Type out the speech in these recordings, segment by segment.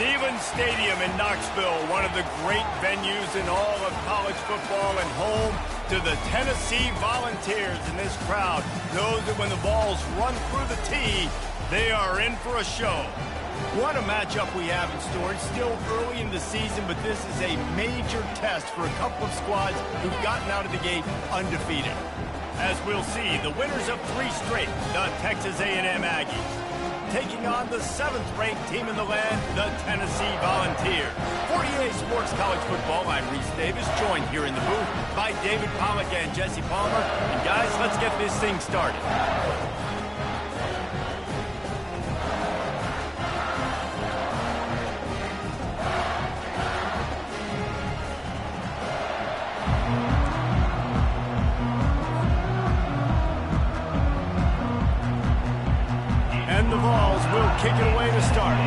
Neyland Stadium in Knoxville, one of the great venues in all of college football and home to the Tennessee Volunteers. And this crowd knows that when the balls run through the tee, they are in for a show. What a matchup we have in store. It's still early in the season, but this is a major test for a couple of squads who've gotten out of the gate undefeated. As we'll see, the winners of 3 straight, the Texas A&M Aggies, taking on the 7th-ranked team in the land, the Tennessee Volunteers. For EA Sports College Football, I'm Reese Davis, joined here in the booth by David Pollack and Jesse Palmer. And guys, let's get this thing started. And the Vols will kick it away to start.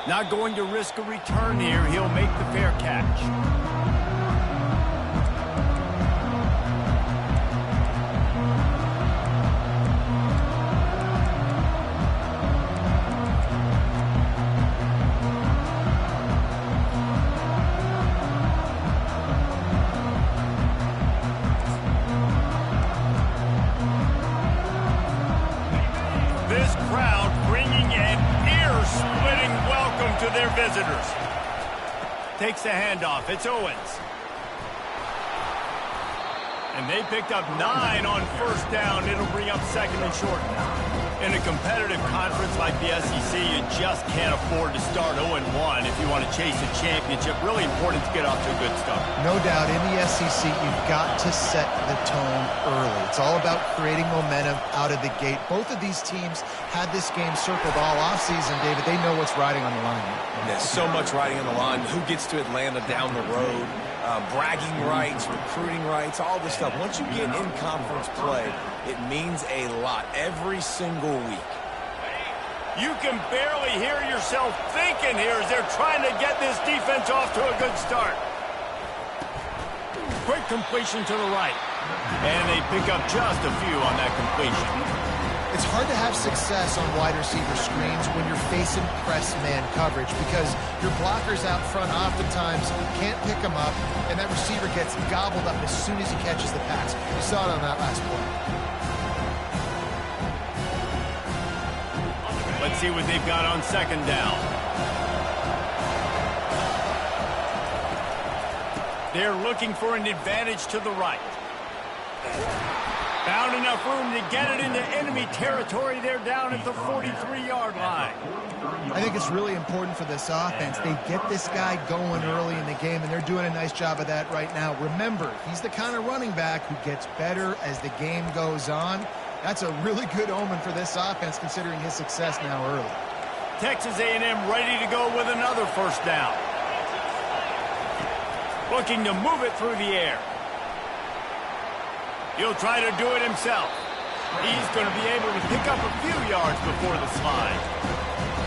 Not going to risk a return here. He'll make the fair catch. This crowd bringing an ear-splitting welcome to their visitors. Takes the handoff. It's Owens. And they picked up 9 on first down. It'll bring up 2nd and short. In a competitive conference like the SEC, you just can't afford to start 0-1 if you want to chase a championship. Really important to get off to a good start. No doubt, in the SEC, you've got to set the tone early. It's all about creating momentum out of the gate. Both of these teams had this game circled all offseason, David. They know what's riding on the line. There's so much riding on the line. Who gets to Atlanta down the road? Bragging rights, recruiting rights, all this stuff. Once you get in conference play, it means a lot every single week. You can barely hear yourself thinking here as they're trying to get this defense off to a good start. Quick completion to the right. And they pick up just a few on that completion. It's hard to have success on wide receiver screens when you're facing press man coverage because your blockers out front oftentimes can't pick them up, and that receiver gets gobbled up as soon as he catches the pass. You saw it on that last play. Let's see what they've got on 2nd down. They're looking for an advantage to the right. Found enough room to get it into enemy territory. They're down at the 43-yard line. I think it's really important for this offense. They get this guy going early in the game, and they're doing a nice job of that right now. Remember, he's the kind of running back who gets better as the game goes on. That's a really good omen for this offense, considering his success now early. Texas A&M ready to go with another first down. Looking to move it through the air. He'll try to do it himself. He's going to be able to pick up a few yards before the slide.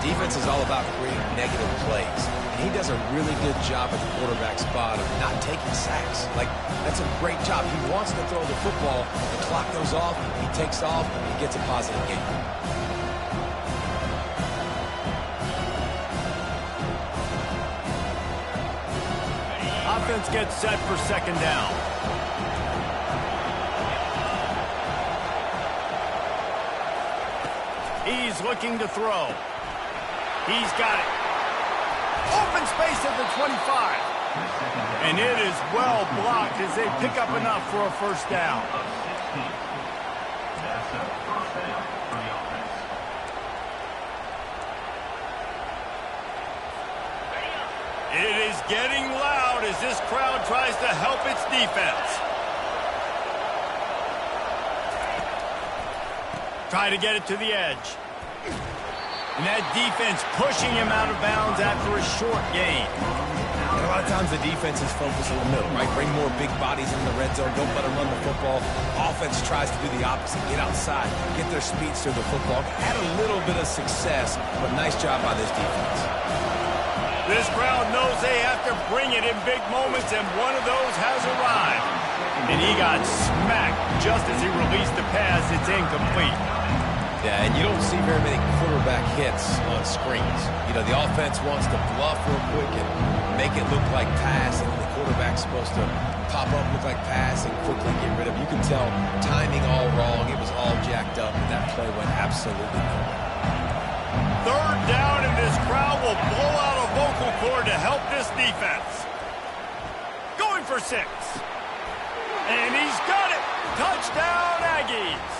Defense is all about creating negative plays. And he does a really good job at the quarterback spot of not taking sacks. Like, that's a great job. He wants to throw the football. The clock goes off. He takes off. He gets a positive gain. Offense gets set for 2nd down. He's looking to throw. He's got it. Open space at the 25. And it is well blocked as they pick up enough for a first down. It is getting loud as this crowd tries to help its defense. Try to get it to the edge. And that defense pushing him out of bounds after a short gain. And a lot of times the defense is focused in the middle, right? Bring more big bodies in the red zone. Don't let them run the football. Offense tries to do the opposite. Get outside. Get their speeds to the football. Had a little bit of success, but nice job by this defense. This crowd knows they have to bring it in big moments, and one of those has arrived. And he got smacked just as he released the pass, it's incomplete. Yeah, and you don't see very many quarterback hits on screens. You know, the offense wants to bluff real quick and make it look like pass, and the quarterback's supposed to pop up, look like pass, and quickly get rid of it. You can tell timing all wrong. It was all jacked up, and that play went absolutely nowhere. Third down, and this crowd will blow out a vocal cord to help this defense. Going for 6. And he's got it. Touchdown, Aggies.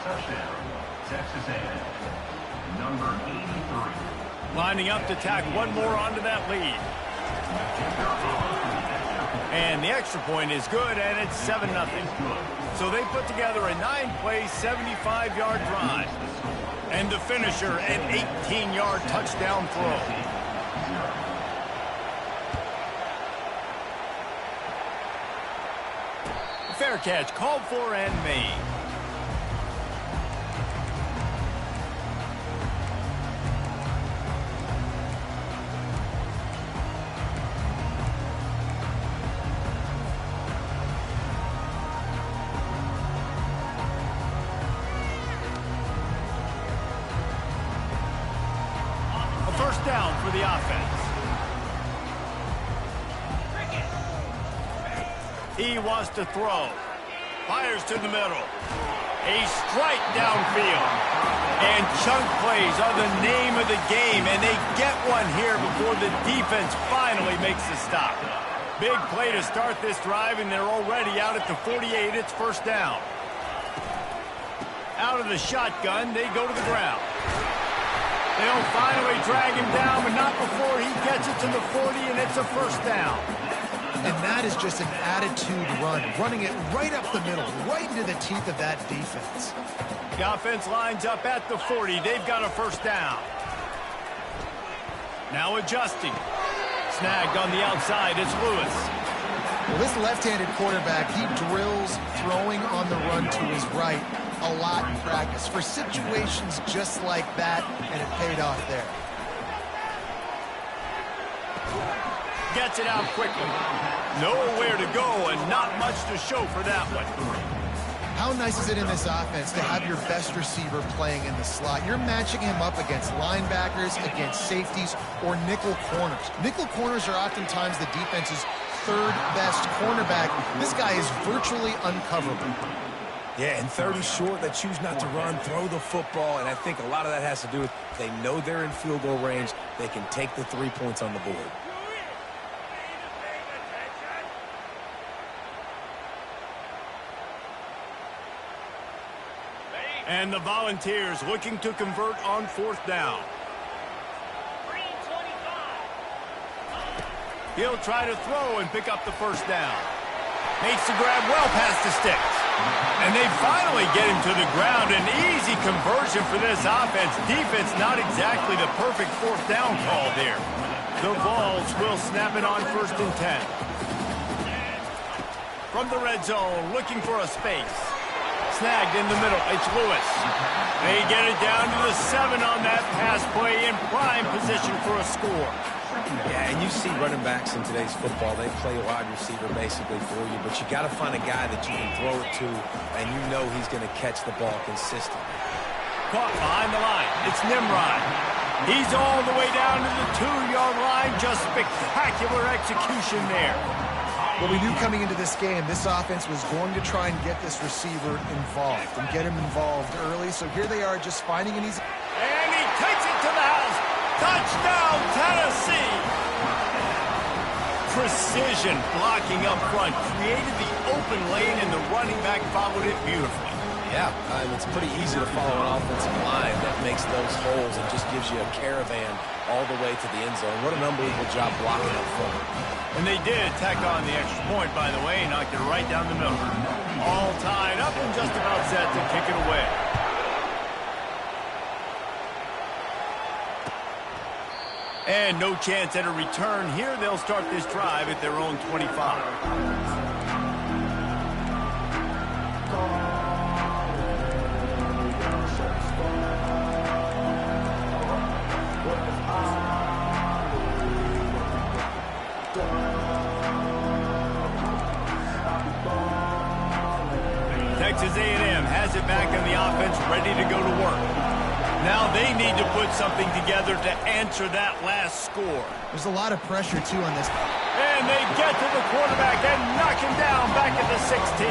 Touchdown, Texas A&M, number 83. Lining up to tack one more onto that lead. And the extra point is good, and it's 7-0. So they put together a 9-play, 75-yard drive. And the finisher, an 18-yard touchdown throw. Fair catch called for and made. First down for the offense. He wants to throw. Fires to the middle. A strike downfield. And chunk plays are the name of the game, and they get one here before the defense finally makes the stop. Big play to start this drive, and they're already out at the 48. It's first down. Out of the shotgun, they go to the ground. They'll finally drag him down, but not before he gets it to the 40, and it's a first down. And that is just an attitude run, running it right up the middle, right into the teeth of that defense. The offense lines up at the 40. They've got a first down. Now adjusting. Snagged on the outside. It's Lewis. Well, this left-handed quarterback, he drills throwing on the run to his right a lot in practice for situations just like that, and it paid off there. Gets it out quickly. Nowhere to go and not much to show for that one. How nice is it in this offense to have your best receiver playing in the slot? You're matching him up against linebackers, against safeties, or nickel corners. Nickel corners are oftentimes the defense's third best cornerback. This guy is virtually uncoverable. Yeah, and third and short, they choose not to run, throw the football, and I think a lot of that has to do with they know they're in field goal range. They can take the 3 points on the board. And the Volunteers looking to convert on fourth down. He'll try to throw and pick up the first down. Makes the grab well past the sticks. And they finally get him to the ground. An easy conversion for this offense. Defense not exactly the perfect fourth down call there. The Vols will snap it on 1st and 10. From the red zone, looking for a space. Snagged in the middle. It's Lewis. They get it down to the 7 on that pass play, in prime position for a score. Yeah, and you see running backs in today's football, they play wide receiver basically for you, but you got to find a guy that you can throw it to, and you know he's going to catch the ball consistently. Caught behind the line. It's Nimrod. He's all the way down to the 2-yard line. Just spectacular execution there. Well, we knew coming into this game, this offense was going to try and get this receiver involved and get him involved early. So here they are just finding an easy... And he takes it to the house. Touchdown, Tennessee. Precision blocking up front. Created the open lane, and the running back followed it beautifully. Yeah, it's pretty easy to follow an offensive line that makes those holes and just gives you a caravan all the way to the end zone. What an unbelievable job blocking up front. And they did tack on the extra point, by the way, knocked it right down the middle. All tied up and just about set to kick it away. And no chance at a return here. They'll start this drive at their own 25. defense ready to go to work. Now they need to put something together to answer that last score. There's a lot of pressure, too, on this. And they get to the quarterback and knock him down back at the 16.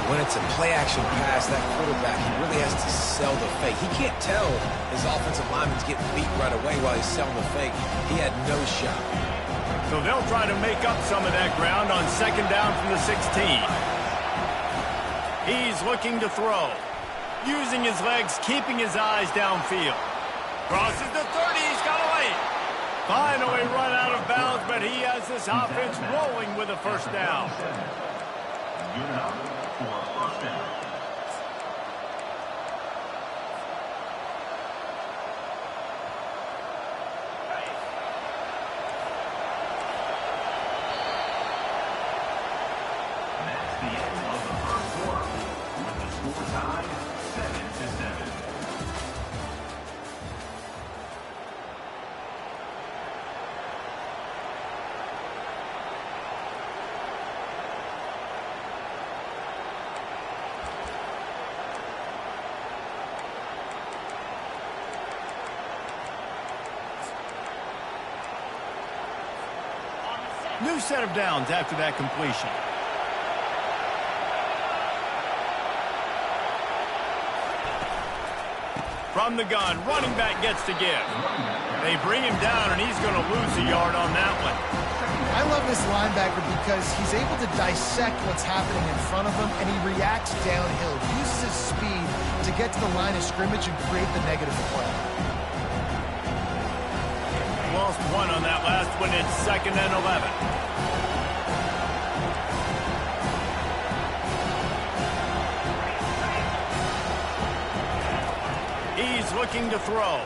When it's a play-action pass, that quarterback, he really has to sell the fake. He can't tell his offensive lineman's getting beat right away while he's selling the fake. He had no shot. So they'll try to make up some of that ground on second down from the 16. He's looking to throw. Using his legs, keeping his eyes downfield. Crosses the 30, he's got away. Finally run out of bounds, but he has this offense rolling with a first down. Good enough for a first down. That's the end of the first quarter, with the score tied 7-7. New set of downs after that completion. From the gun, running back gets to give. They bring him down, and he's going to lose a yard on that one. I love this linebacker because he's able to dissect what's happening in front of him, and he reacts downhill. He uses his speed to get to the line of scrimmage and create the negative play. Lost one on that last one. It's 2nd and 11. He's looking to throw.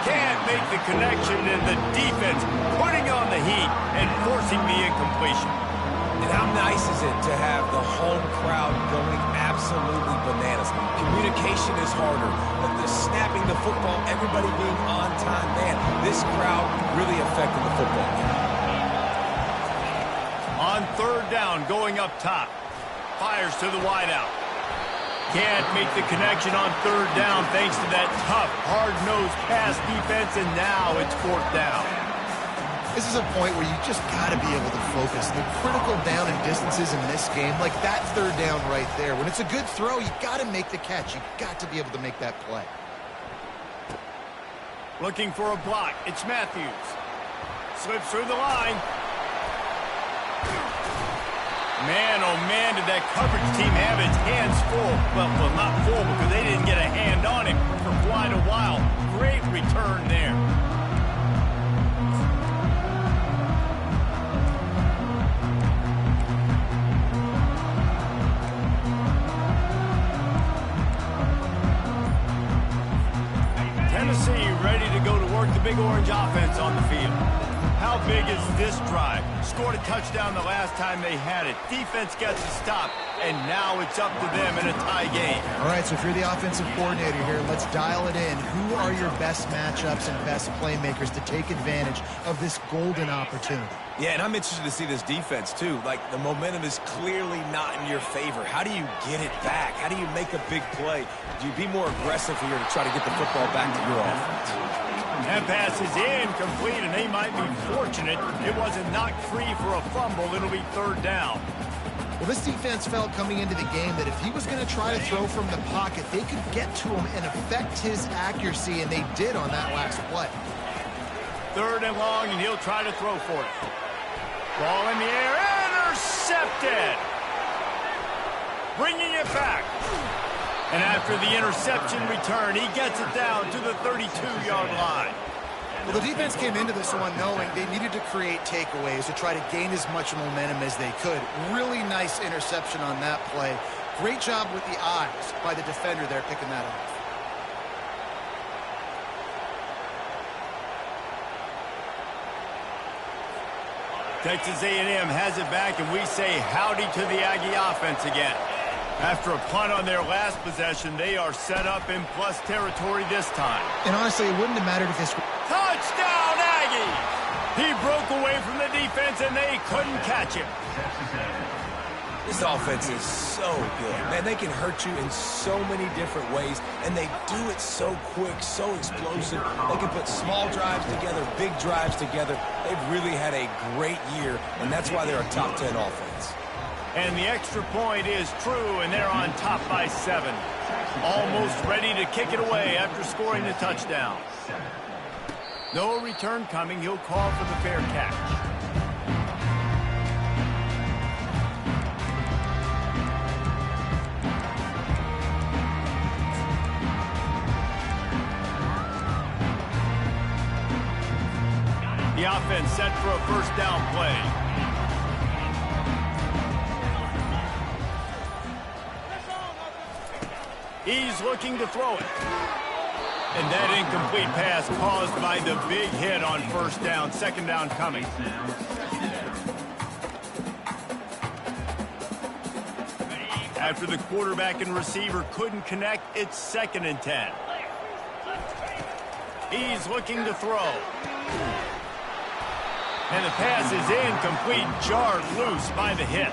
Can't make the connection, and the defense putting on the heat and forcing the incompletion. And how nice is it to have the home crowd going absolutely bananas? Communication is harder, but the snapping the football, everybody being on time, man, this crowd really affected the football game. On third down, going up top. Fires to the wideout. Can't make the connection on third down thanks to that tough, hard-nosed pass defense, and now it's 4th down. This is a point where you just got to be able to focus. The critical down and distances in this game, like that third down right there. When it's a good throw, you got to make the catch. You got to be able to make that play. Looking for a block. It's Matthews. Slips through the line. Man, oh man, did that coverage team have its hands full. Well, not full because they didn't get a hand on him for quite a while. Great return there. Tennessee ready to go to work the Big Orange offense on the field. How big is this drive? Scored a touchdown the last time they had it. Defense gets a stop, and now it's up to them in a tie game. All right, so if you're the offensive coordinator here, let's dial it in. Who are your best matchups and best playmakers to take advantage of this golden opportunity? Yeah, and I'm interested to see this defense, too. Like, the momentum is clearly not in your favor. How do you get it back? How do you make a big play? Do you be more aggressive here to try to get the football back to your offense? That pass is incomplete, and they might be fortunate it wasn't knocked free for a fumble. It'll be 3rd down. Well, this defense felt coming into the game that if he was going to try to throw from the pocket, they could get to him and affect his accuracy, and they did on that last play. 3rd and long, and he'll try to throw for it. Ball in the air, intercepted. Bringing it back. And after the interception return, he gets it down to the 32-yard line. Well, the defense came into this one knowing they needed to create takeaways to try to gain as much momentum as they could. Really nice interception on that play. Great job with the eyes by the defender there picking that off. Texas A&M has it back, and we say howdy to the Aggie offense again. After a punt on their last possession, they are set up in plus territory this time. And honestly, it wouldn't have mattered if this... Touchdown, Aggie! He broke away from the defense, and they couldn't catch him. This offense is so good. Man, they can hurt you in so many different ways, and they do it so quick, so explosive. They can put small drives together, big drives together. They've really had a great year, and that's why they're a top 10 offense. And the extra point is true, and they're on top by 7. Almost ready to kick it away after scoring the touchdown. No return coming. He'll call for the fair catch. The offense set for a first down play. He's looking to throw it. And that incomplete pass caused by the big hit on first down. Second down coming. After the quarterback and receiver couldn't connect, it's 2nd and 10. He's looking to throw. And the pass is incomplete, jarred loose by the hit.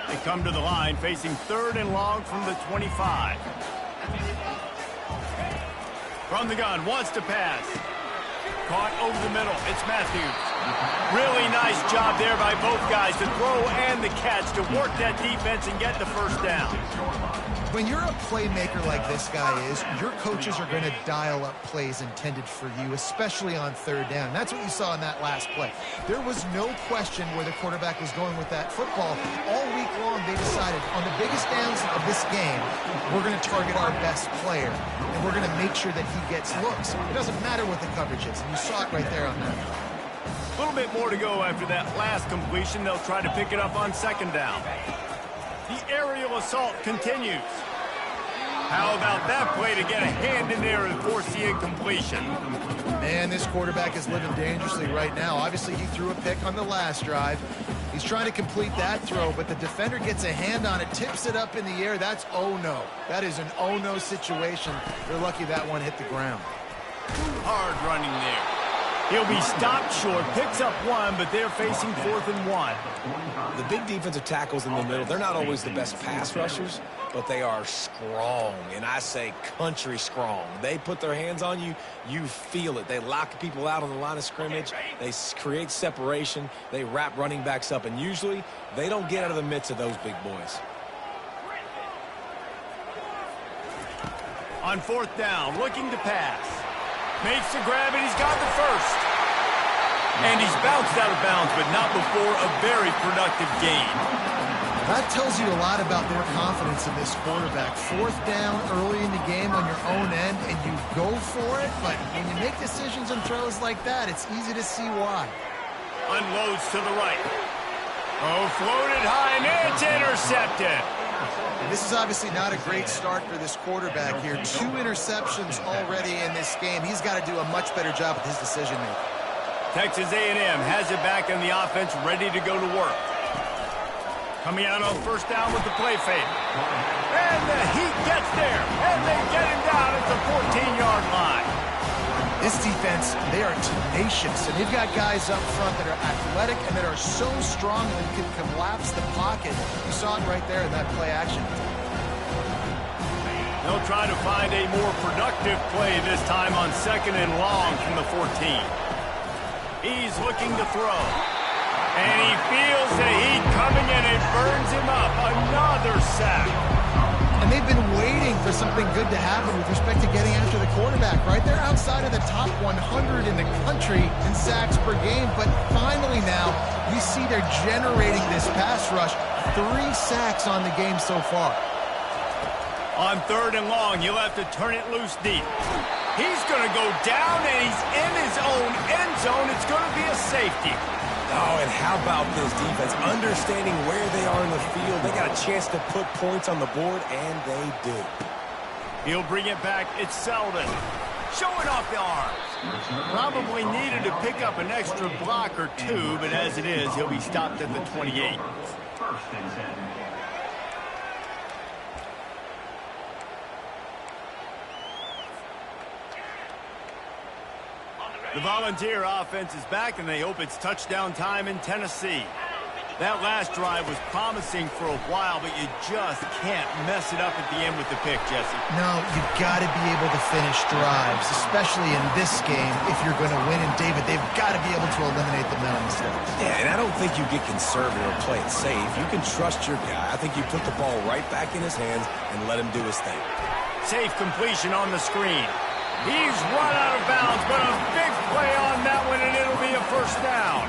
They come to the line facing 3rd and long from the 25. From the gun, wants to pass. Caught over the middle, it's Matthews. Really nice job there by both guys to throw and the catch to work that defense and get the first down. When you're a playmaker like this guy is, your coaches are going to dial up plays intended for you, especially on 3rd down. That's what you saw in that last play. There was no question where the quarterback was going with that football. All week long, they decided on the biggest downs of this game, we're going to target our best player, and we're going to make sure that he gets looks. It doesn't matter what the coverage is, and you saw it right there on that. A little bit more to go after that last completion. They'll try to pick it up on 2nd down. The aerial assault continues. How about that play to get a hand in there and force the incompletion? Man, this quarterback is living dangerously right now. Obviously, he threw a pick on the last drive. He's trying to complete that throw, but the defender gets a hand on it, tips it up in the air. That's oh-no. That is an oh-no situation. They're lucky that one hit the ground. Hard running there. He'll be stopped short, picks up 1, but they're facing 4th and 1. The big defensive tackles in the middle, they're not always the best pass rushers, but they are strong, and I say country strong. They put their hands on you, you feel it. They lock people out on the line of scrimmage. They create separation. They wrap running backs up, and usually they don't get out of the midst of those big boys. On 4th down, looking to pass. Makes the grab, and he's got the first. And he's bounced out of bounds, but not before a very productive gain. That tells you a lot about their confidence in this quarterback. 4th down early in the game on your own end, and you go for it, but when you make decisions and throws like that, it's easy to see why. Unloads to the right. Oh, floated high, and it's intercepted. This is obviously not a great start for this quarterback here. 2 interceptions already in this game. He's got to do a much better job with his decision-making. Texas A&M has it back in the offense, ready to go to work. Coming out on 1st down with the play fake. And the Heat gets there, and they get him down at the 14-yard line. This defense, they are tenacious, and they've got guys up front that are athletic and that are so strong that can collapse the pocket. You saw it right there in that play action. They'll try to find a more productive play this time on 2nd and long from the 14. He's looking to throw. And he feels the heat coming and it burns him up. Another sack. And they've been waiting for something good to happen with respect to getting after the quarterback, right? They're outside of the top 100 in the country in sacks per game, but finally now we see they're generating this pass rush. 3 sacks on the game so far. On 3rd and long, he'll have to turn it loose deep. He's going to go down, and he's in his own end zone. It's going to be a safety. Oh, and how about this defense? Understanding where they are in the field. They got a chance to put points on the board, and they do. He'll bring it back. It's Selden. Showing off the arms. Probably needed to pick up an extra block or 2, but as it is, he'll be stopped at the 28. 1st and 10. The Volunteer offense is back, and they hope it's touchdown time in Tennessee. That last drive was promising for a while, but you just can't mess it up at the end with the pick, Jesse. No, you've got to be able to finish drives, especially in this game if you're going to win. And, David, they've got to be able to eliminate the mental mistakes. Yeah, and I don't think you get conservative or play it safe. You can trust your guy. I think you put the ball right back in his hands and let him do his thing. Safe completion on the screen. He's run out of bounds, but a big play on that one, and it'll be a first down.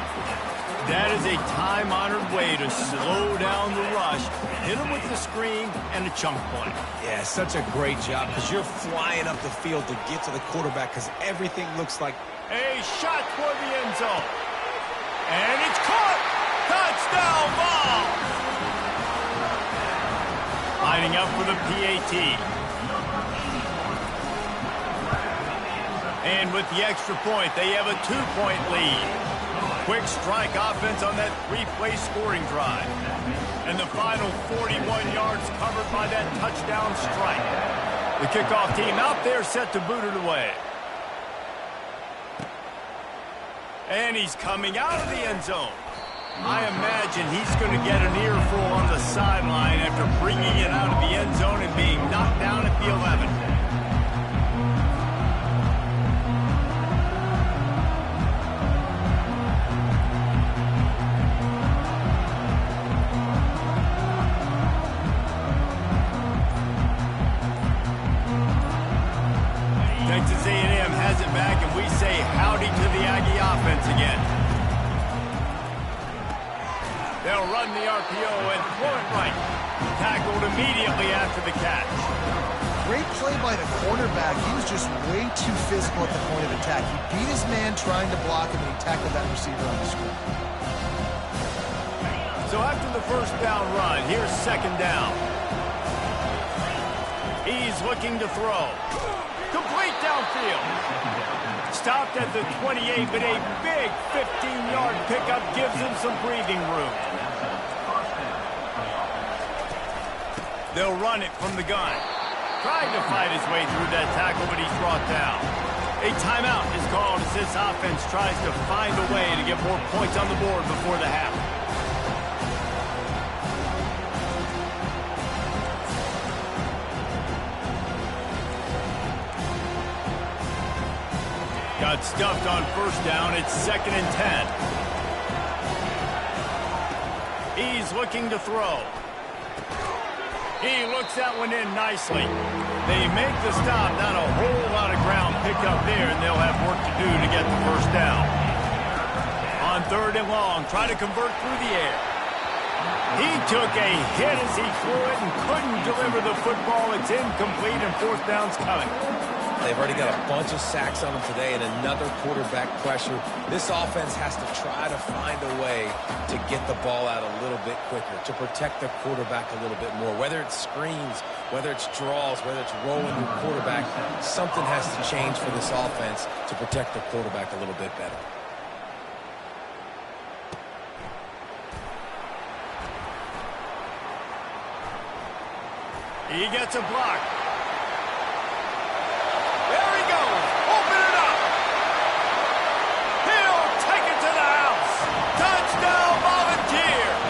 That is a time-honored way to slow down the rush, hit him with the screen, and a chunk play. Yeah, such a great job because you're flying up the field to get to the quarterback because everything looks like... A shot toward the end zone. And it's caught! Touchdown ball! Lining up for the PAT. And with the extra point, they have a 2-point lead. Quick strike offense on that 3-play scoring drive. And the final 41 yards covered by that touchdown strike. The kickoff team out there set to boot it away. And he's coming out of the end zone. I imagine he's going to get an earful on the sideline after bringing it out of the end zone and being knocked down at the 11. Texas A&M has it back, and we say howdy to the Aggie offense again. They'll run the RPO and throw it right. Tackled immediately after the catch. Great play by the quarterback. He was just way too physical at the point of attack. He beat his man trying to block him, and he tackled that receiver on the screen. So after the first down run, here's second down. He's looking to throw. Complete downfield. Stopped at the 28, but a big 15-yard pickup gives him some breathing room. They'll run it from the gun. Trying to fight his way through that tackle, but he's brought down. A timeout is called as this offense tries to find a way to get more points on the board before the half. Got stuffed on first down. It's 2nd and 10. He's looking to throw. He looks that one in nicely. They make the stop. Not a whole lot of ground picked up there, and they'll have work to do to get the first down. On 3rd and long, try to convert through the air. He took a hit as he threw it and couldn't deliver the football. It's incomplete, and 4th down's coming. They've already got a bunch of sacks on them today and another quarterback pressure. This offense has to try to find a way to get the ball out a little bit quicker, to protect the quarterback a little bit more. Whether it's screens, whether it's draws, whether it's rolling the quarterback, something has to change for this offense to protect the quarterback a little bit better. He gets a block. There he goes. Open it up. He'll take it to the house. Touchdown, Volunteers.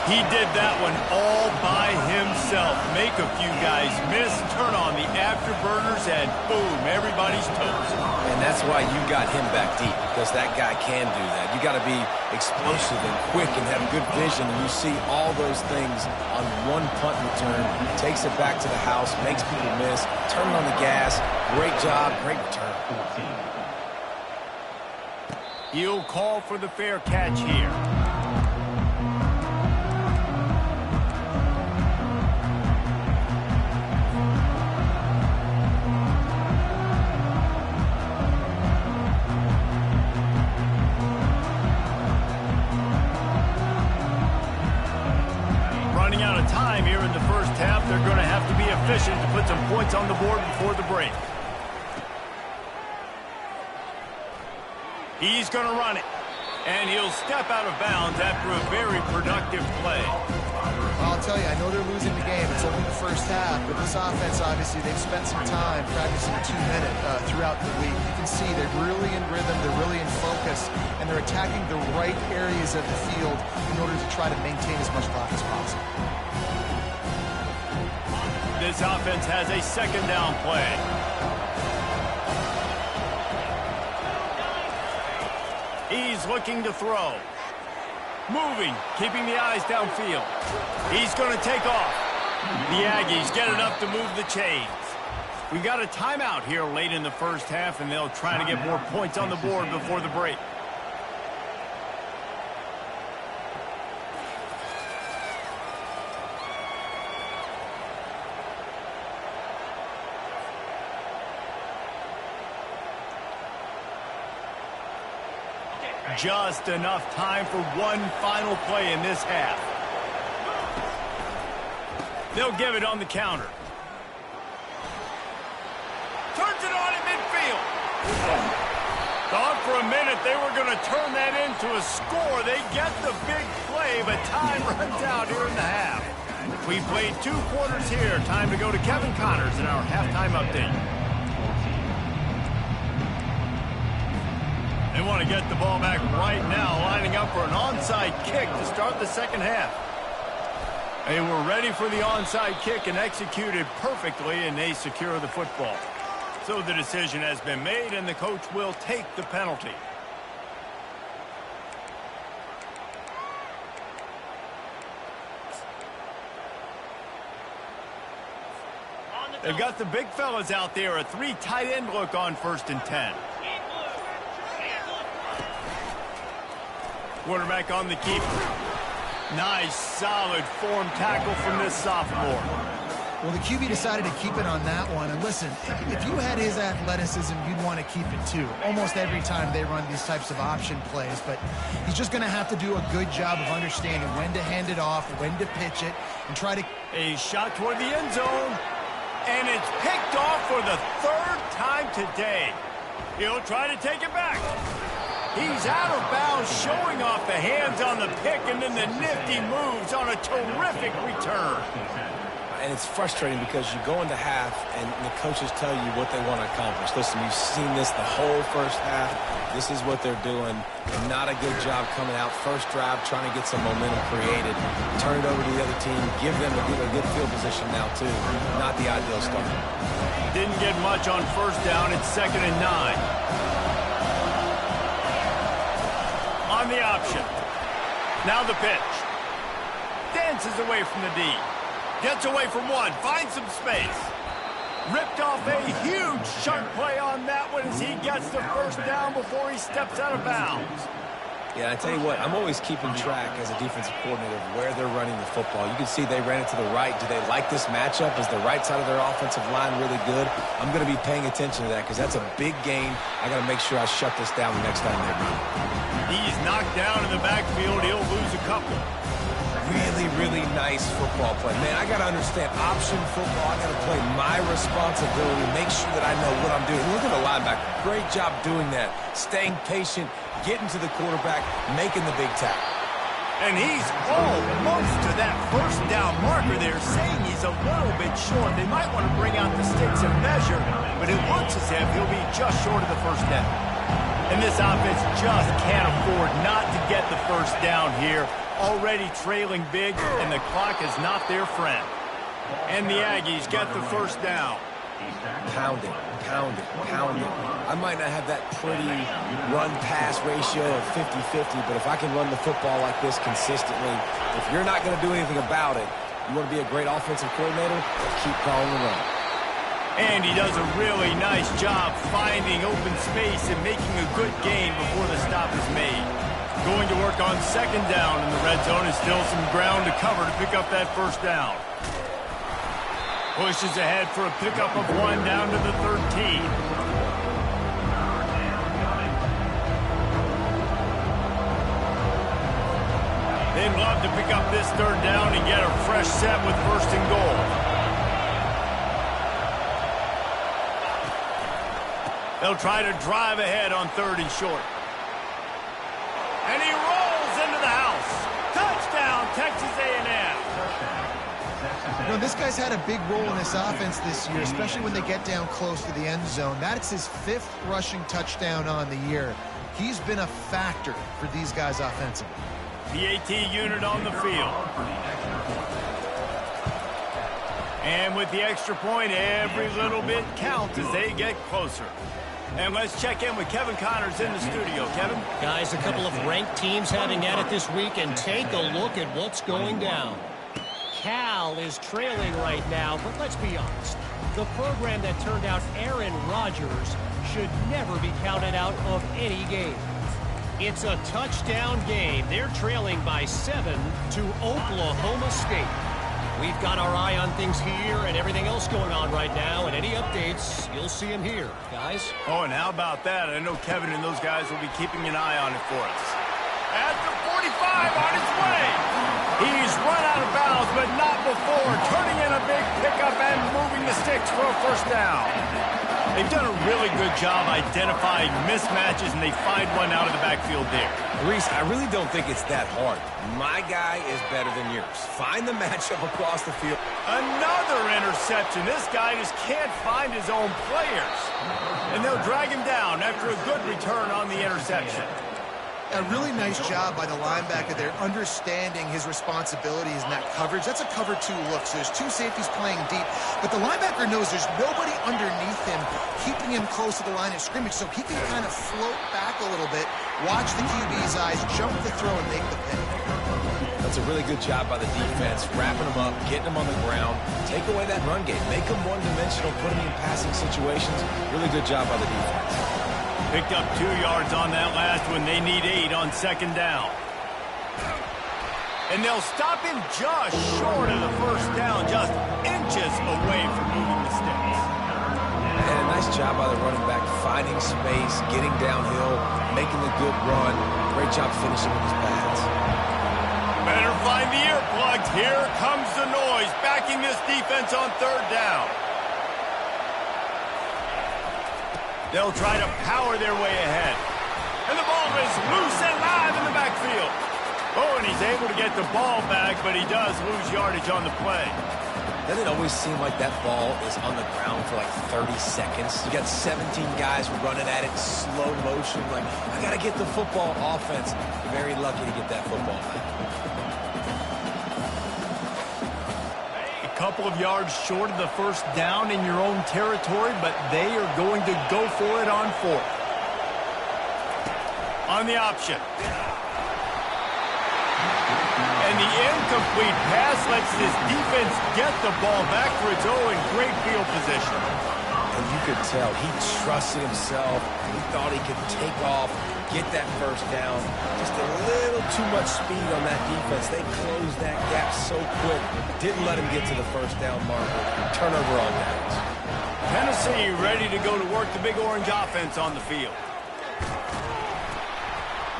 He did that one all by himself. Make a few guys miss, turn on the afterburners, and boom, everybody's toast. And that's why you got him back deep, because that guy can do that. You got to be explosive and quick and have good vision. And you see all those things on one punt return. Takes it back to the house, makes people miss, turn on the gas. Great job, great return. He'll call for the fair catch here. Running out of time here in the first half. They're going to have to be efficient to put some points on the board before the break. He's going to run it, and he'll step out of bounds after a very productive play. Well, I'll tell you, I know they're losing the game. It's only the first half, but this offense, obviously, they've spent some time practicing 2-minute throughout the week. You can see they're really in rhythm, they're really in focus, and they're attacking the right areas of the field in order to try to maintain as much clock as possible. This offense has a second down play. He's looking to throw. Moving, keeping the eyes downfield. He's going to take off. The Aggies get enough to move the chains. We've got a timeout here late in the first half, and they'll try to get more points on the board before the break. Just enough time for one final play in this half. They'll give it on the counter. Turns it on at midfield. Thought for a minute they were going to turn that into a score. They get the big play, but time runs out here in the half. We played 2 quarters here. Time to go to Kevin Connors in our halftime update. They want to get the ball back right now, lining up for an onside kick to start the second half. They were ready for the onside kick and executed perfectly, and they secure the football. So the decision has been made, and the coach will take the penalty. They've got the big fellas out there, a 3 tight end look on 1st and 10. Quarterback on the keeper. Nice, solid form tackle from this sophomore. Well, the QB decided to keep it on that one. And listen, if you had his athleticism, you'd want to keep it too. Almost every time they run these types of option plays. But he's just going to have to do a good job of understanding when to hand it off, when to pitch it, and try to... A shot toward the end zone. And it's picked off for the 3rd time today. He'll try to take it back. He's out of bounds, showing off the hands on the pick, and then the nifty moves on a terrific return. And it's frustrating because you go into half and the coaches tell you what they want to accomplish. Listen, you've seen this the whole first half. This is what they're doing. Not a good job coming out. First drive, trying to get some momentum created. Turn it over to the other team. Give them a good field position now, too. Not the ideal start. Didn't get much on 1st down. It's 2nd and 9. On the option. Now the pitch. Dances away from the D. Gets away from one. Finds some space. Ripped off a huge sharp play on that one as he gets the 1st down before he steps out of bounds. Yeah, I tell you what, I'm always keeping track as a defensive coordinator of where they're running the football. You can see they ran it to the right. Do they like this matchup? Is the right side of their offensive line really good? I'm going to be paying attention to that because that's a big gain. I got to make sure I shut this down the next time they do. He's knocked down in the backfield. He'll lose a couple. Really, really nice football play. Man, I got to understand option football. I got to play my responsibility, make sure that I know what I'm doing. Look at the linebacker. Great job doing that. Staying patient, getting to the quarterback, making the big tackle. And he's almost to that 1st down marker there, saying he's a little bit short. They might want to bring out the sticks and measure, but it looks as if he'll be just short of the 1st down. And this offense just can't afford not to get the 1st down here. Already trailing big, and the clock is not their friend. And the Aggies get the 1st down. Pound it, pound it, pound it. I might not have that pretty run-pass ratio of 50-50, but if I can run the football like this consistently, if you're not going to do anything about it, you want to be a great offensive coordinator, keep calling the run. And he does a really nice job finding open space and making a good gain before the stop is made. Going to work on 2nd down in the red zone, is still some ground to cover to pick up that 1st down. Pushes ahead for a pickup of 1 down to the 13. They'd love to pick up this 3rd down and get a fresh set with 1st and goal. They'll try to drive ahead on 3rd and short. And he rolls into the house. Touchdown, Texas A&M. You know, this guy's had a big role in this offense this year, especially when they get down close to the end zone. That's his 5th rushing touchdown on the year. He's been a factor for these guys offensively. The AT unit on the field. And with the extra point, every little bit counts as they get closer. And let's check in with Kevin Connors in the studio. Kevin? Guys, a couple of ranked teams having at it this week, and take a look at what's going down. Cal is trailing right now, but let's be honest. The program that turned out Aaron Rodgers should never be counted out of any game. It's a touchdown game. They're trailing by 7 to Oklahoma State. We've got our eye on things here and everything else going on right now, and any updates, you'll see them here, guys. Oh, and how about that? I know Kevin and those guys will be keeping an eye on it for us. At the 45 on his way. He's run out of bounds, but not before. Turning in a big pickup and moving the sticks for a first down. They've done a really good job identifying mismatches, and they find one out of the backfield there. Reese, I really don't think it's that hard. My guy is better than yours. Find the matchup across the field. Another interception. This guy just can't find his own players. And they'll drag him down after a good return on the interception. A really nice job by the linebacker there, understanding his responsibilities in that coverage. That's a cover 2 look, so there's 2 safeties playing deep, but the linebacker knows there's nobody underneath him, keeping him close to the line of scrimmage, so he can kind of float back a little bit, watch the QB's eyes, jump the throw, and make the pick. That's a really good job by the defense, wrapping them up, getting them on the ground, take away that run game, make them one-dimensional, put them in passing situations. Really good job by the defense. Picked up 2 yards on that last one. They need 8 on second down. And they'll stop him just short of the first down, just inches away from moving the sticks. And a nice job by the running back, finding space, getting downhill, making a good run. Great job finishing with his pads. Better find the earplugs. Here comes the noise, backing this defense on third down. They'll try to power their way ahead. And the ball is loose and live in the backfield. Oh, and he's able to get the ball back, but he does lose yardage on the play. Doesn't it always seem like that ball is on the ground for like 30 seconds? You got 17 guys running at it, slow motion. Like, I got to get the football. Offense, very lucky to get that football back. Couple of yards short of the first down in your own territory, but they are going to go for it on 4th. On the option. And the incomplete pass lets this defense get the ball back for its own in great field position. And you could tell he trusted himself. He thought he could take off, get that first down. Just a little too much speed on that defense. They closed that gap so quick. Didn't let him get to the first down marker. Turnover on downs. Tennessee ready to go to work the Big Orange offense on the field.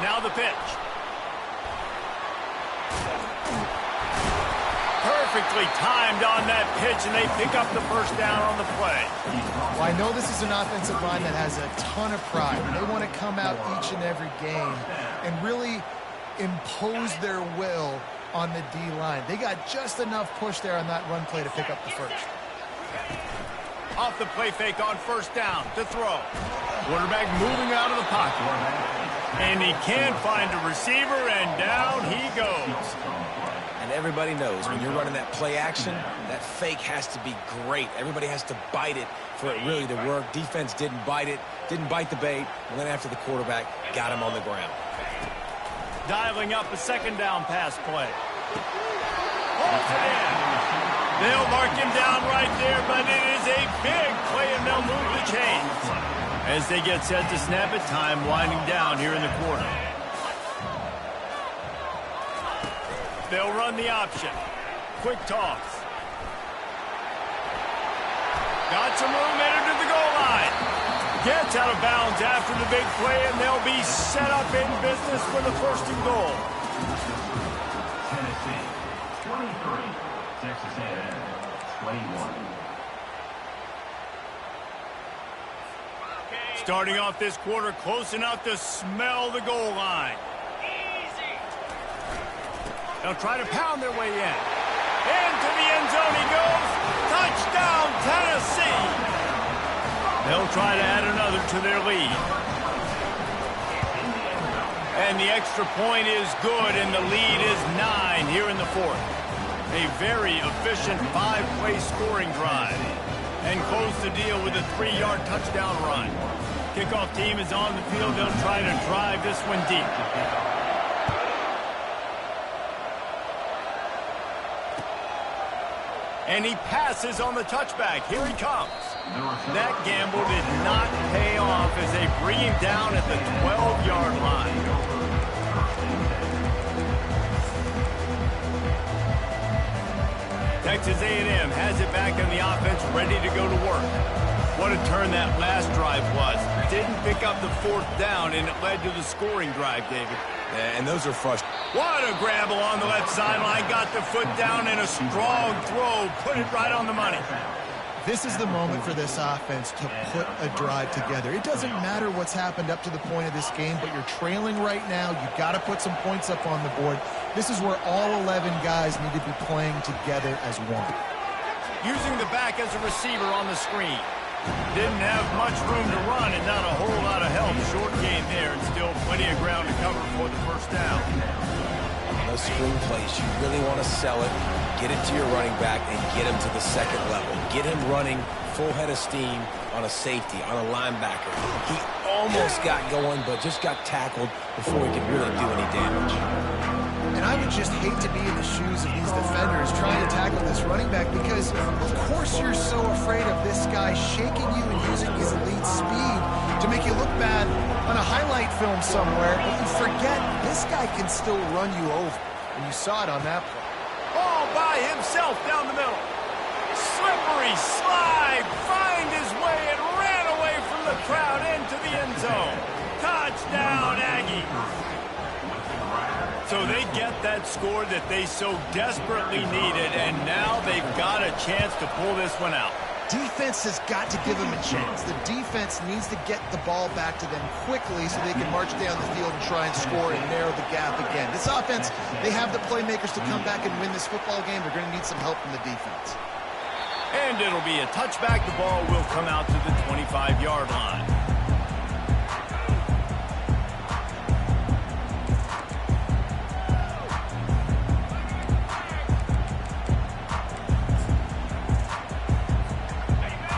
Now the pitch. Perfectly timed on that pitch, and they pick up the first down on the play. Well, I know this is an offensive line that has a ton of pride. They want to come out each and every game and really impose their will on the D-line. They got just enough push there on that run play to pick up the first. Off the play fake on first down to throw. Quarterback moving out of the pocket. And he can't find a receiver, and down he goes. And everybody knows when you're running that play action, that fake has to be great. Everybody has to bite it for it really to work. Defense didn't bite it, didn't bite the bait, and then after the quarterback, got him on the ground. Dialing up a second down pass play. Holds it in. They'll mark him down right there, but it is a big play, and they'll move the chains. As they get set to snap it, time winding down here in the quarter. They'll run the option. Quick toss. Got some room headed to the goal line. Gets out of bounds after the big play, and they'll be set up in business for the first and goal. Tennessee, 23. Texas A&M, 21. Starting off this quarter close enough to smell the goal line. They'll try to pound their way in. Into the end zone he goes. Touchdown, Tennessee. They'll try to add another to their lead. And the extra point is good, and the lead is 9 here in the fourth. A very efficient 5-play scoring drive. And close the deal with a 3-yard touchdown run. Kickoff team is on the field. They'll try to drive this one deep. And he passes on the touchback. Here he comes. That gamble did not pay off as they bring him down at the 12-yard line. Texas A&M has it back in the offense, ready to go to work. What a turn that last drive was. Didn't pick up the 4th down, and it led to the scoring drive, David. Yeah, and those are frustrating. What a grabble on the left sideline. Got the foot down and a strong throw. Put it right on the money. This is the moment for this offense to put a drive together. It doesn't matter what's happened up to the point of this game, but you're trailing right now. You've got to put some points up on the board. This is where all 11 guys need to be playing together as one. Using the back as a receiver on the screen. Didn't have much room to run and not a whole lot of help. Short gain there and still plenty of ground to cover for the first down. Those screen plays, you really want to sell it, get it to your running back, and get him to the second level. Get him running full head of steam on a safety, on a linebacker. He almost got going, but just got tackled before he could really do any damage. And I would just hate to be in the shoes of these defenders trying to tackle this running back because, of course, you're so afraid of this guy shaking you and using his elite speed to make you look bad on a highlight film somewhere, but you forget this guy can still run you over. And you saw it on that play. All by himself down the middle. Slippery slide, find his way and ran away from the crowd into the end zone. Touchdown, Aggies. So they get that score that they so desperately needed, and now they've got a chance to pull this one out. Defense has got to give them a chance. The defense needs to get the ball back to them quickly so they can march down the field and try and score and narrow the gap again. This offense, they have the playmakers to come back and win this football game. They're going to need some help from the defense. And it'll be a touchback. The ball will come out to the 25-yard line.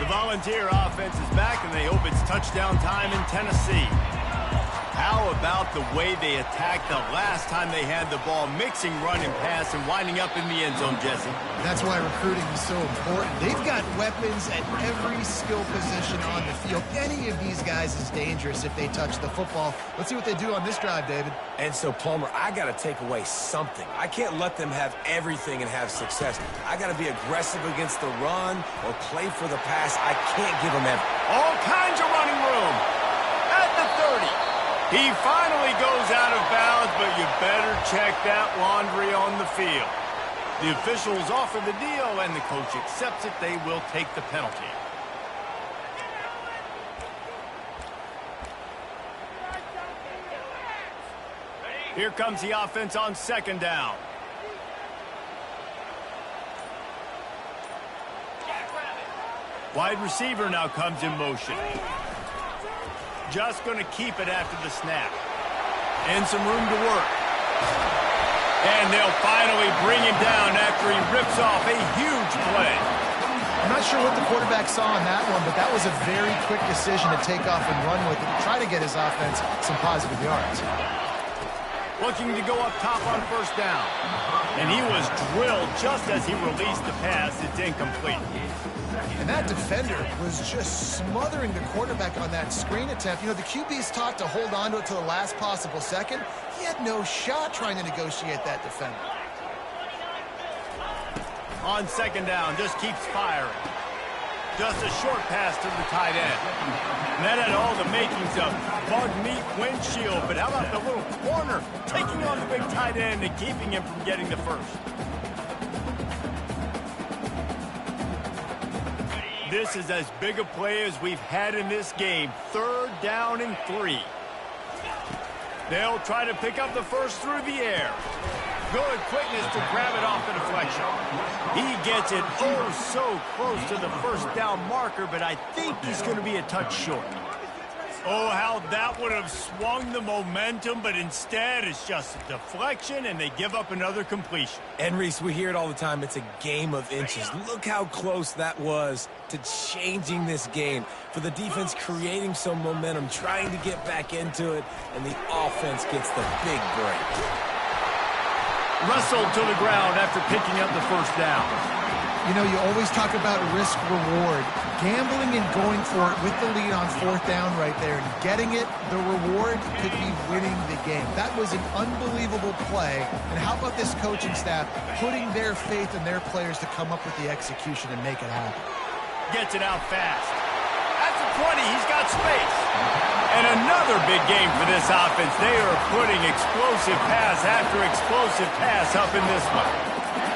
Volunteer offense is back, and they hope it's touchdown time in Tennessee. How about the way they attacked the last time they had the ball, mixing run and pass and winding up in the end zone, Jesse? That's why recruiting is so important. They've got weapons at every skill position on the field. Any of these guys is dangerous if they touch the football. Let's see what they do on this drive, David. And so, Palmer, I got to take away something. I can't let them have everything and have success. I got to be aggressive against the run or play for the pass. I can't give them everything. All kinds of running room at the 30. He finally goes out of bounds, but you better check that laundry on the field. The officials offer the deal, and the coach accepts it. They will take the penalty. Here comes the offense on second down. Wide receiver now comes in motion. Just going to keep it after the snap. And some room to work. And they'll finally bring him down after he rips off a huge play. I'm not sure what the quarterback saw on that one, but that was a very quick decision to take off and run with it to try to get his offense some positive yards. Looking to go up top on first down. And he was drilled just as he released the pass. It's incomplete. And that defender was just smothering the quarterback on that screen attempt. You know, the QB's taught to hold on to it to the last possible second. He had no shot trying to negotiate that defender. On second down, just keeps firing. Just a short pass to the tight end. And that had all the makings of bug meat windshield. But how about the little corner taking on the big tight end and keeping him from getting the first? This is as big a play as we've had in this game. 3rd down and 3. They'll try to pick up the first through the air. Good quickness to grab it off the deflection. production. He gets it oh so close to the first down marker, but I think he's going to be a touch short. Oh, how that would have swung the momentum, but instead it's just a deflection, and they give up another completion. And, Reese, we hear it all the time. It's a game of inches. Look how close that was to changing this game. For the defense creating some momentum, trying to get back into it, and the offense gets the big break. Wrestled to the ground after picking up the first down. You know, you always talk about risk-reward. Gambling and going for it with the lead on fourth down right there and getting it, the reward could be winning the game. That was an unbelievable play. And how about this coaching staff putting their faith in their players to come up with the execution and make it happen? Gets it out fast. At the 20, he's got space. And another big game for this offense. They are putting explosive pass after explosive pass up in this one.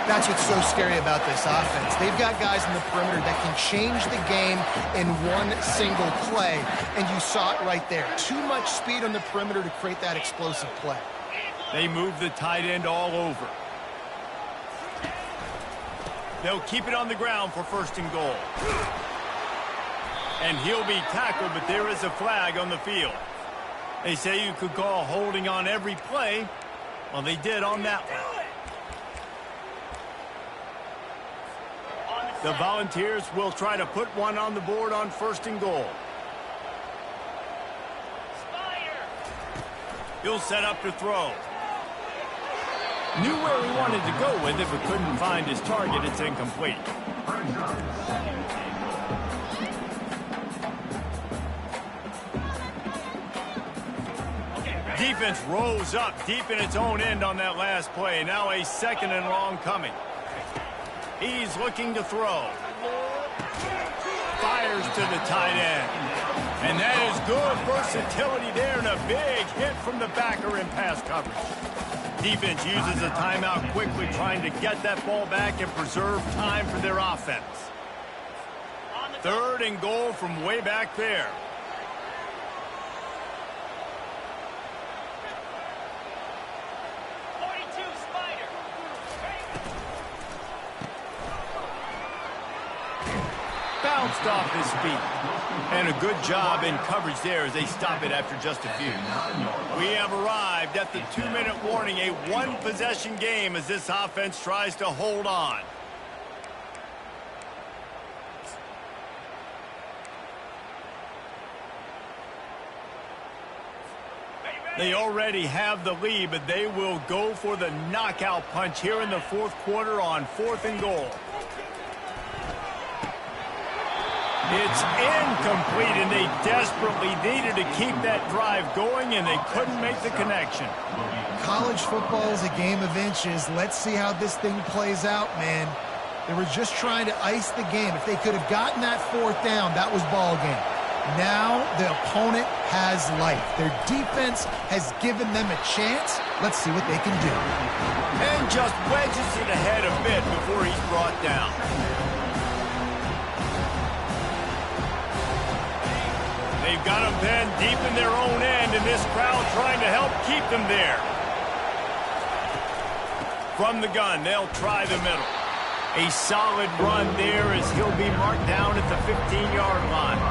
That's what's so scary about this offense. They've got guys in the perimeter that can change the game in one single play, and you saw it right there. Too much speed on the perimeter to create that explosive play. They move the tight end all over. They'll keep it on the ground for first and goal. And he'll be tackled, but there is a flag on the field. They say you could call holding on every play. Well, they did on that one. The Volunteers will try to put one on the board on first and goal. He'll set up to throw. Knew where he wanted to go with it, but couldn't find his target. It's incomplete. Defense rose up deep in its own end on that last play. Now a second and long coming. He's looking to throw. Fires to the tight end. And that is good versatility there and a big hit from the backer in pass coverage. Defense uses a timeout quickly, trying to get that ball back and preserve time for their offense. Third and goal from way back there. Bounced off his feet. And a good job in coverage there as they stop it after just a few. We have arrived at the 2-minute warning, a one-possession game as this offense tries to hold on. They already have the lead, but they will go for the knockout punch here in the fourth quarter on fourth and goal. It's incomplete, and they desperately needed to keep that drive going, and they couldn't make the connection. College football is a game of inches. Let's see how this thing plays out, man. They were just trying to ice the game. If they could have gotten that fourth down, that was ball game. Now the opponent has life. Their defense has given them a chance. Let's see what they can do. And just wedges it ahead a bit before he's brought down. They've got them pinned deep in their own end, and this crowd trying to help keep them there. From the gun, they'll try the middle. A solid run there as he'll be marked down at the 15-yard line.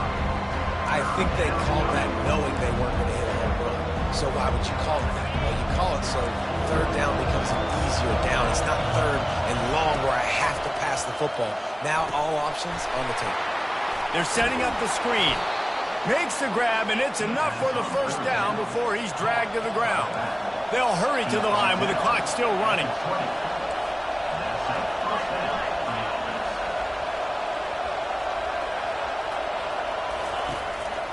I think they called that knowing they weren't going to hit a home run. So why would you call it that? Well, you call it so third down becomes an easier down. It's not third and long where I have to pass the football. Now all options on the table. They're setting up the screen. Makes the grab, and it's enough for the first down before he's dragged to the ground. They'll hurry to the line with the clock still running.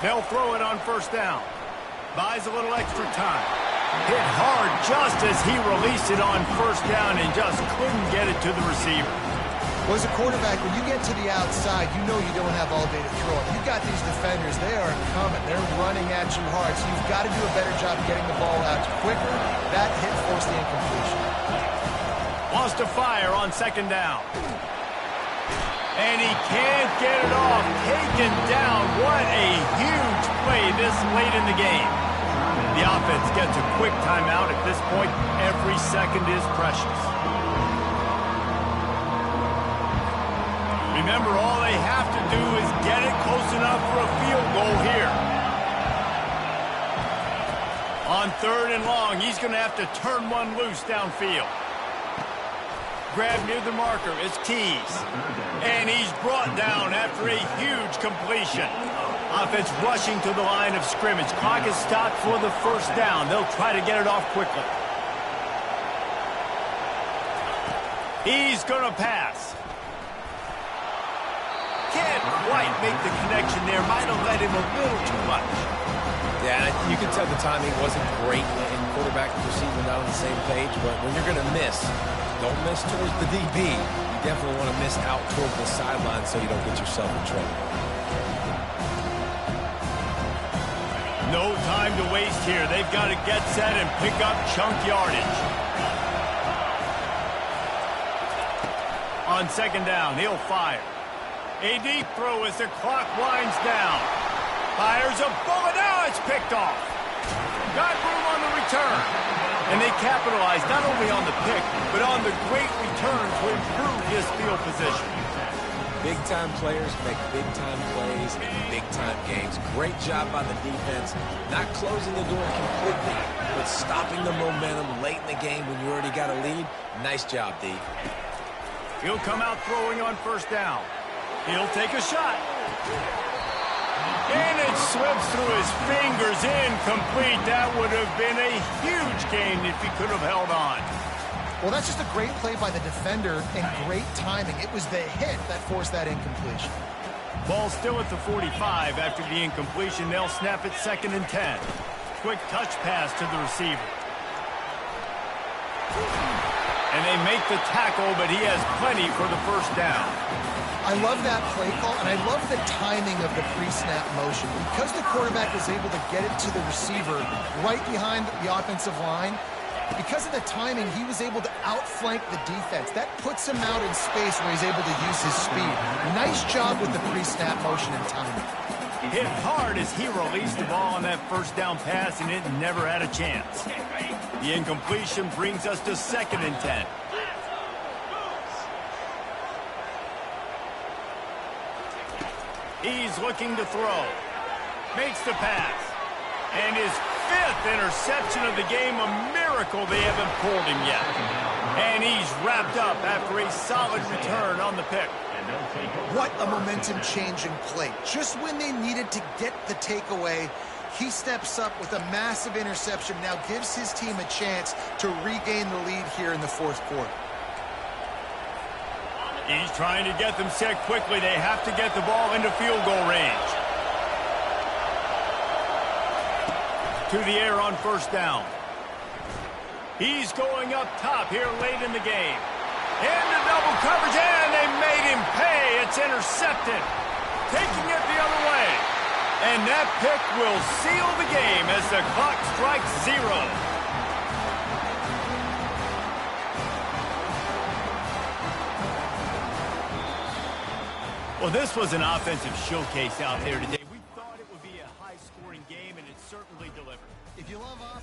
They'll throw it on first down. Buys a little extra time. Hit hard just as he released it on first down and just couldn't get it to the receiver. Well, as a quarterback, when you get to the outside, you know you don't have all day to throw it. You've got these defenders. They are coming. They're running at you hard, so you've got to do a better job getting the ball out quicker. That hit forced the incompletion. Wants to fire on second down. And he can't get it off. Taken down. What a huge play this late in the game. The offense gets a quick timeout at this point. Every second is precious. Remember, all they have to do is get it close enough for a field goal here. On 3rd and long, he's going to have to turn one loose downfield. Grab near the marker is Keys. And he's brought down after a huge completion. Offense rushing to the line of scrimmage. Clock is stopped for the first down. They'll try to get it off quickly. He's going to pass. Can't quite make the connection there. Might have led him a little too much. Yeah, you can tell the timing wasn't great, and quarterback and receiver not on the same page, but when you're going to miss, don't miss towards the DB. You definitely want to miss out towards the sideline so you don't get yourself in trouble. No time to waste here. They've got to get set and pick up chunk yardage. On 2nd down, he'll fire. A deep throw as the clock winds down. Fires a bullet. Now it's picked off. Got room on the return. And they capitalize not only on the pick, but on the great return to improve his field position. Big-time players make big-time plays in big-time games. Great job by the defense, not closing the door completely, but stopping the momentum late in the game when you already got a lead. Nice job, D. He'll come out throwing on 1st down. He'll take a shot. And it slips through his fingers, incomplete. That would have been a huge gain if he could have held on. Well, that's just a great play by the defender and great timing. It was the hit that forced that incompletion. Ball still at the 45 after the incompletion. They'll snap it 2nd and 10. Quick touch pass to the receiver. And they make the tackle, but he has plenty for the 1st down. I love that play call, and I love the timing of the pre-snap motion. Because the quarterback was able to get it to the receiver right behind the offensive line, because of the timing, he was able to outflank the defense. That puts him out in space where he's able to use his speed. Nice job with the pre-snap motion and timing. Hit hard as he released the ball on that 1st down pass, and it never had a chance. The incompletion brings us to 2nd and 10. He's looking to throw. Makes the pass. And his 5th interception of the game, a miracle they haven't pulled him yet. And he's wrapped up after a solid return on the pick. What a momentum-changing play. Just when they needed to get the takeaway, he steps up with a massive interception, now gives his team a chance to regain the lead here in the 4th quarter. He's trying to get them set quickly. They have to get the ball into field goal range. To the air on 1st down. He's going up top here late in the game. Into double coverage, and they made him pay. It's intercepted. Taking it the other way. And that pick will seal the game as the clock strikes 0. Well, this was an offensive showcase out there today.